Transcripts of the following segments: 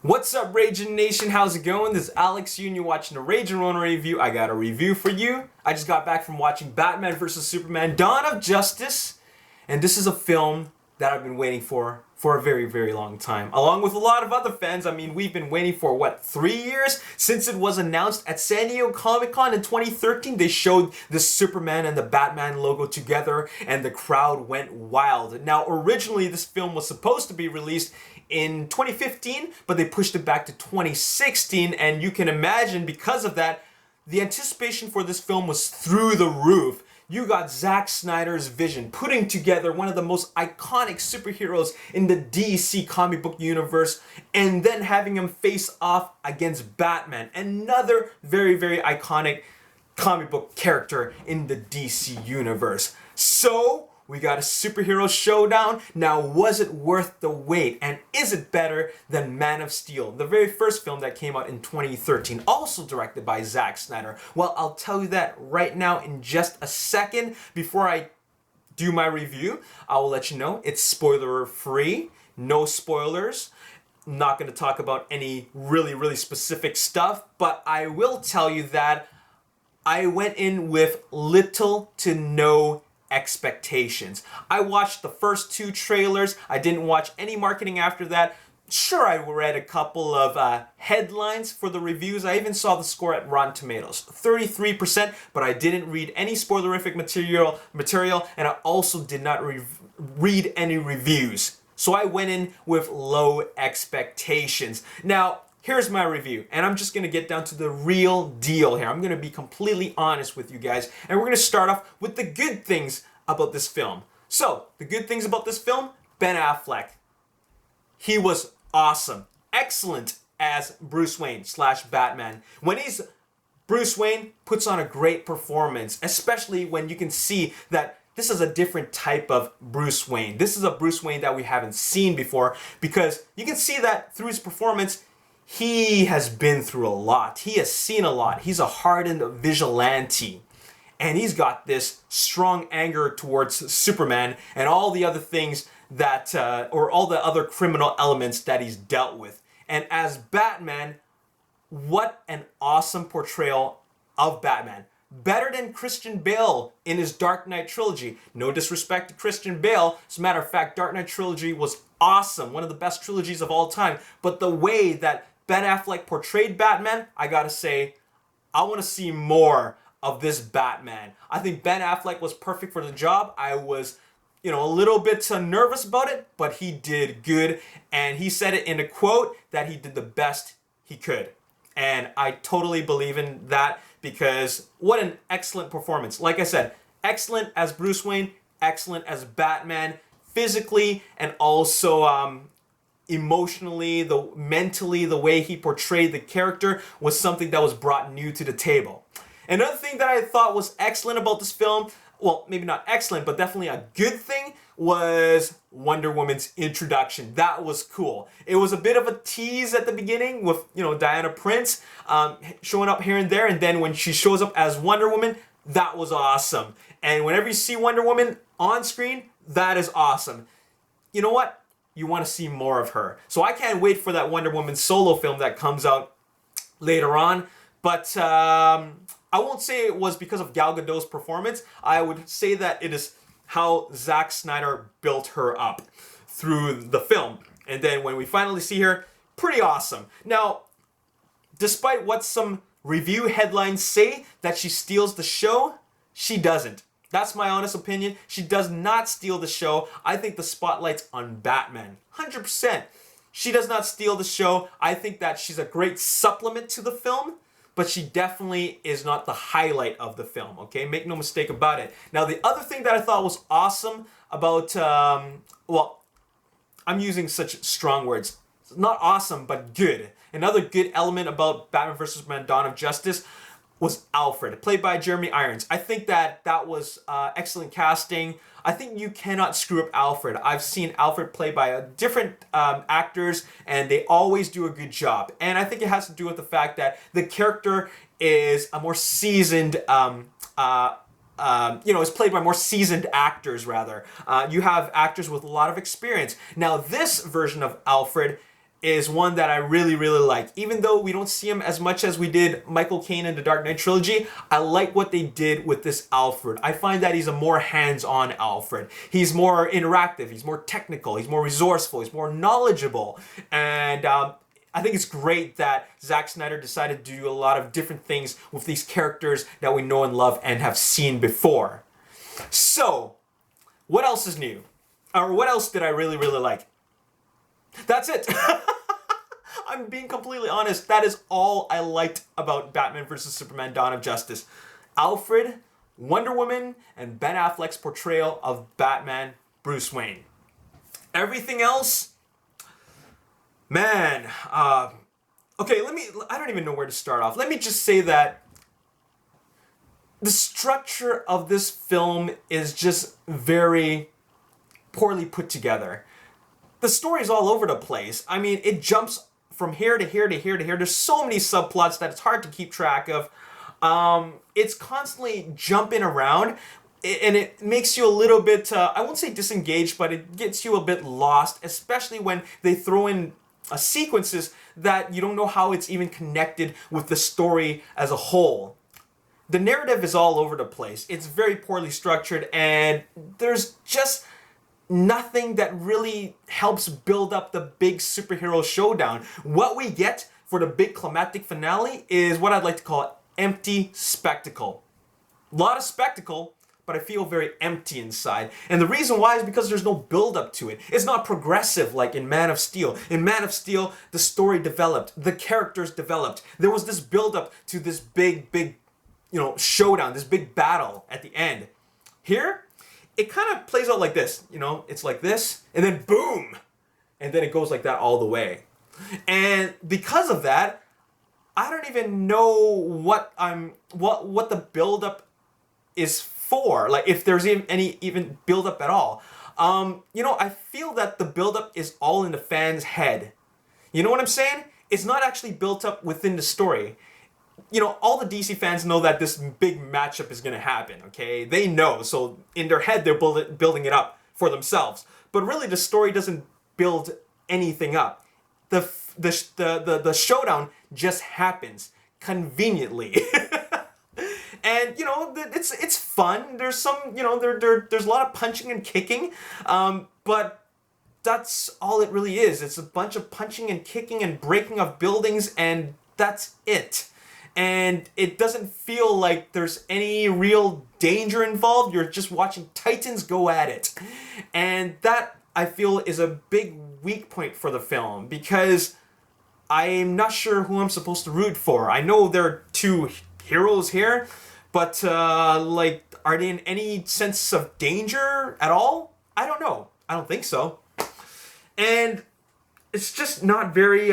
What's up, Ragin Nation? How's it going? This is Alex, and you're watching the Ragin Ronin review. I got a review for you. I just got back from watching Batman vs. Superman: Dawn of Justice, and this is a film that I've been waiting for a very, very long time. Along with a lot of other fans. I mean, we've been waiting for, 3 years? Since it was announced at San Diego Comic-Con in 2013, they showed the Superman and the Batman logo together, and the crowd went wild. Now, originally, this film was supposed to be released in 2015, but they pushed it back to 2016, and you can imagine, because of that, the anticipation for this film was through the roof. You got Zack Snyder's vision, putting together one of the most iconic superheroes in the DC comic book universe, and then having him face off against Batman, another very, very iconic comic book character in the DC universe. So, we got a superhero showdown. Now, was it worth the wait? And is it better than Man of Steel, the very first film that came out in 2013, also directed by Zack Snyder? Well, I'll tell you that right now in just a second. Before I do my review, I will let you know it's spoiler free, no spoilers. I'm not going to talk about any really, really specific stuff, but I will tell you that I went in with little to no expectations. I watched the first 2 trailers. I didn't watch any marketing after that. Sure, I read a couple of headlines for the reviews. I even saw the score at Rotten Tomatoes, 33%, but I didn't read any spoilerific material, and I also did not read any reviews. So I went in with low expectations. Now, here's my review, and I'm just going to get down to the real deal here. I'm going to be completely honest with you guys, and we're going to start off with the good things about this film. So, the good things about this film: Ben Affleck. He was awesome. Excellent as Bruce Wayne / Batman. When he's Bruce Wayne, puts on a great performance, especially when you can see that this is a different type of Bruce Wayne. This is a Bruce Wayne that we haven't seen before, because you can see that through his performance. He has been through a lot. He has seen a lot. He's a hardened vigilante. And he's got this strong anger towards Superman and all the other things that, or all the other criminal elements that he's dealt with. And as Batman, what an awesome portrayal of Batman. Better than Christian Bale in his Dark Knight trilogy. No disrespect to Christian Bale. As a matter of fact, Dark Knight trilogy was awesome. One of the best trilogies of all time. But the way that Ben Affleck portrayed Batman, I gotta say, I want to see more of this Batman. I think Ben Affleck was perfect for the job. I was, a little bit nervous about it, but he did good. And he said it in a quote that he did the best he could. And I totally believe in that, because what an excellent performance. Like I said, excellent as Bruce Wayne, excellent as Batman, physically and also emotionally, mentally, the way he portrayed the character was something that was brought new to the table. Another thing that I thought was excellent about this film, well, maybe not excellent, but definitely a good thing, was Wonder Woman's introduction. That was cool. It was a bit of a tease at the beginning with, Diana Prince showing up here and there, and then when she shows up as Wonder Woman, that was awesome. And whenever you see Wonder Woman on screen, that is awesome. You know what? You want to see more of her. So I can't wait for that Wonder Woman solo film that comes out later on. But I won't say it was because of Gal Gadot's performance. I would say that it is how Zack Snyder built her up through the film. And then when we finally see her, pretty awesome. Now, despite what some review headlines say, that she steals the show, she doesn't. That's my honest opinion. She does not steal the show. I think the spotlight's on Batman. 100%. She does not steal the show. I think that she's a great supplement to the film, but she definitely is not the highlight of the film, okay? Make no mistake about it. Now, the other thing that I thought was awesome about, I'm using such strong words. Not awesome, but good. Another good element about Batman vs. Superman: Dawn of Justice was Alfred, played by Jeremy Irons. I think that was excellent casting. I think you cannot screw up Alfred. I've seen Alfred played by different actors, and they always do a good job. And I think it has to do with the fact that the character is a more seasoned, is played by more seasoned actors, rather. You have actors with a lot of experience. Now, this version of Alfred is one that I really, really like. Even though we don't see him as much as we did Michael Caine in the Dark Knight trilogy, I like what they did with this Alfred. I find that he's a more hands-on Alfred. He's more interactive, he's more technical, he's more resourceful, he's more knowledgeable. And I think it's great that Zack Snyder decided to do a lot of different things with these characters that we know and love and have seen before. So, what else is new? Or what else did I really, really like? That's it. I'm being completely honest. That is all I liked about Batman vs. Superman Dawn of Justice. Alfred, Wonder Woman, and Ben Affleck's portrayal of Batman Bruce Wayne. Everything else, man, okay, I don't even know where to start off. Let me just say that the structure of this film is just very poorly put together. The story's all over the place. I mean, it jumps from here to here to here to here. There's so many subplots that it's hard to keep track of. It's constantly jumping around, and it makes you a little bit, I won't say disengaged, but it gets you a bit lost, especially when they throw in sequences that you don't know how it's even connected with the story as a whole. The narrative is all over the place. It's very poorly structured, and there's just nothing that really helps build up the big superhero showdown. What we get for the big climactic finale is what I'd like to call empty spectacle. A lot of spectacle, but I feel very empty inside. And the reason why is because there's no build up to it. It's not progressive like in Man of Steel. In Man of Steel, the story developed, the characters developed. There was this build up to this big, showdown, this big battle at the end. Here, it kind of plays out like this, it's like this, and then boom, and then it goes like that all the way. And because of that, I don't even know what the build-up is for, like if there's any build-up at all. I feel that the build-up is all in the fan's head. You know what I'm saying? It's not actually built up within the story. All the DC fans know that this big matchup is going to happen, okay? They know, so in their head, they're building it up for themselves. But really, the story doesn't build anything up. The showdown just happens conveniently. And, it's fun. There's some, there's a lot of punching and kicking, but that's all it really is. It's a bunch of punching and kicking and breaking of buildings, and that's it. And it doesn't feel like there's any real danger involved. You're just watching titans go at it. And that, I feel, is a big weak point for the film, because I'm not sure who I'm supposed to root for. I know there are two heroes here, but are they in any sense of danger at all? I don't know. I don't think so. And it's just not very,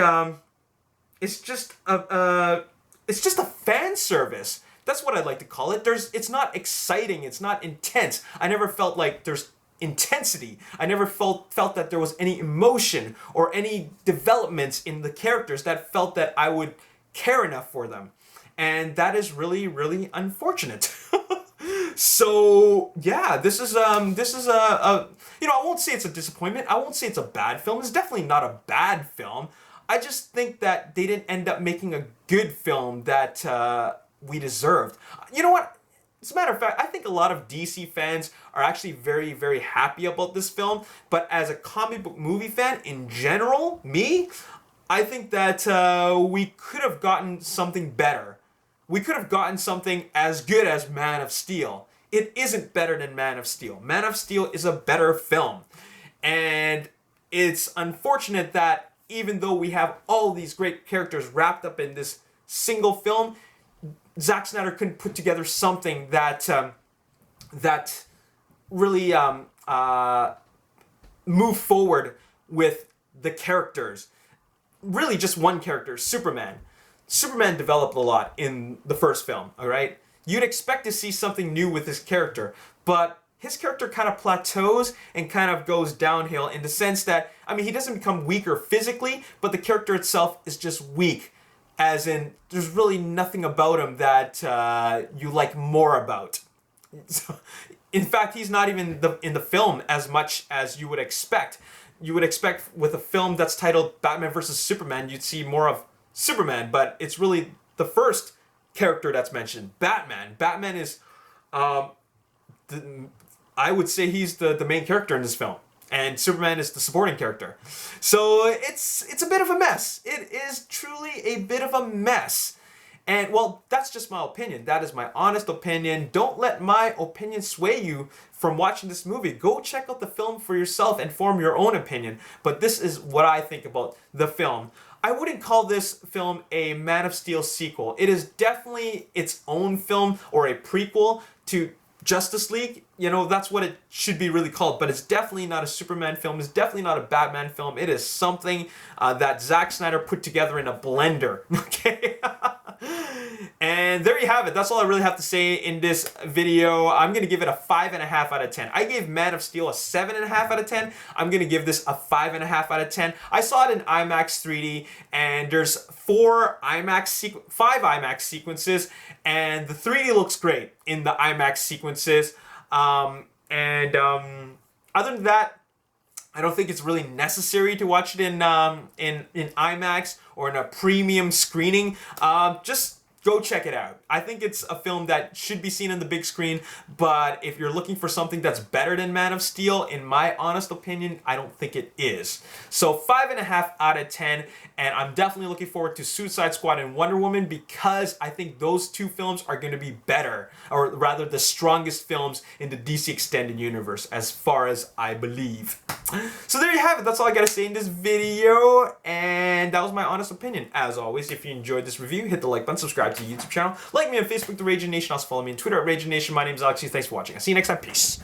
it's just a fan service. That's what I'd like to call it. It's not exciting. It's not intense. I never felt like there's intensity. I never felt that there was any emotion or any developments in the characters that felt that I would care enough for them. And that is really, really unfortunate. So yeah, this is I won't say it's a disappointment. I won't say it's a bad film. It's definitely not a bad film. I just think that they didn't end up making a good film that we deserved. You know what? As a matter of fact, I think a lot of DC fans are actually very, very happy about this film. But as a comic book movie fan in general, I think that we could have gotten something better. We could have gotten something as good as Man of Steel. It isn't better than Man of Steel. Man of Steel is a better film. And it's unfortunate that even though we have all these great characters wrapped up in this single film, Zack Snyder couldn't put together something that really move forward with the characters. Really just one character, Superman. Superman developed a lot in the first film, all right? You'd expect to see something new with his character, but his character kind of plateaus and kind of goes downhill in the sense that, he doesn't become weaker physically, but the character itself is just weak. As in, there's really nothing about him that you like more about. So, in fact, he's not even in the film as much as you would expect. you would expect with a film that's titled Batman versus Superman, you'd see more of Superman, but it's really the first character that's mentioned, Batman. Batman is, I would say he's the main character in this film, and Superman is the supporting character. So it's a bit of a mess. It is truly a bit of a mess. And well, that's just my opinion. That is my honest opinion. Don't let my opinion sway you from watching this movie. Go check out the film for yourself and form your own opinion. But this is what I think about the film. I wouldn't call this film a Man of Steel sequel. It is definitely its own film or a prequel to Justice League. You know, that's what it should be really called, but it's definitely not a Superman film. It's definitely not a Batman film. It is something that Zack Snyder put together in a blender, okay? And there you have it. That's all I really have to say in this video. I'm going to give it a 5.5 out of 10. I gave Man of Steel a 7.5 out of 10. I'm going to give this a 5.5 out of 10. I saw it in IMAX 3D, and there's 5 IMAX sequences, and the 3D looks great in the IMAX sequences. Other than that, I don't think it's really necessary to watch it in IMAX or in a premium screening. Just go check it out. I think it's a film that should be seen on the big screen, but if you're looking for something that's better than Man of Steel, in my honest opinion, I don't think it is. So 5.5 out of 10, and I'm definitely looking forward to Suicide Squad and Wonder Woman because I think those two films are going to be better, or rather the strongest films in the DC Extended Universe, as far as I believe. So there you have it. That's all I gotta say in this video, and that was my honest opinion. As always, if you enjoyed this review, hit the like button, subscribe to the YouTube channel, like me on Facebook, The Ragin Nation, also follow me on Twitter at Ragin Nation. My name is Alex. Thanks for watching. I'll see you next time. Peace.